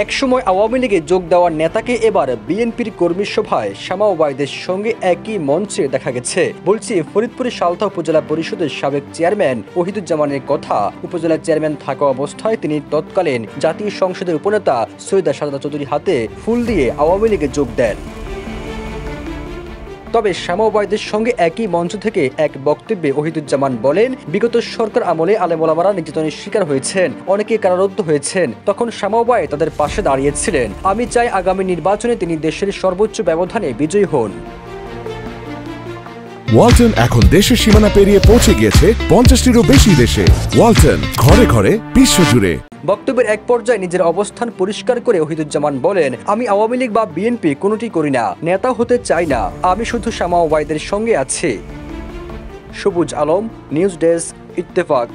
একসময় আওয়ামী লীগে যোগ দেওয়ার নেতাকে এবার বিএনপির কর্মী সভায় শামা ওবায়দের সঙ্গে একই মঞ্চে দেখা গেছে। বলছি, ফরিদপুরের সালথা উপজেলা পরিষদের সাবেক চেয়ারম্যান ওহিদুজ্জামানের কথা। উপজেলা চেয়ারম্যান থাকা অবস্থায় তিনি তৎকালীন জাতীয় সংসদের উপনেতা সৈয়দা সাজদা চৌধুরীর হাতে ফুল দিয়ে আওয়ামী লীগে যোগ দেন। তবে শামা ওবায়দের সঙ্গে একই মঞ্চ থেকে এক বক্তব্যে ওহিদুজ্জামান বলেন, বিগত সরকার আমলে আলেম ওলামারা নির্যাতনের শিকার হয়েছেন, অনেকে কারারুদ্ধ হয়েছেন। তখন শামা ওবায়েদ তাদের পাশে দাঁড়িয়েছিলেন। আমি চাই আগামী নির্বাচনে তিনি দেশের সর্বোচ্চ ব্যবধানে বিজয়ী হন। ওয়ালটন এখন দেশের সীমানা পেরিয়ে পৌঁছে গিয়েছে 50টিরও বেশি দেশে। ওয়ালটন, ঘরে ঘরে, বিশ্বজুড়ে। বক্তব্যের এক পর্যায়ে নিজের অবস্থান পরিষ্কার করে ওহিদুজ্জামান বলেন, আমি আওয়ামী লীগ বা বিএনপি কোনোটি করি না, নেতা হতে চাই না, আমি শুধু শামা ওবায়দের সঙ্গে আছি। সবুজ আলম, নিউজ ডেস্ক, ইত্তেফাক।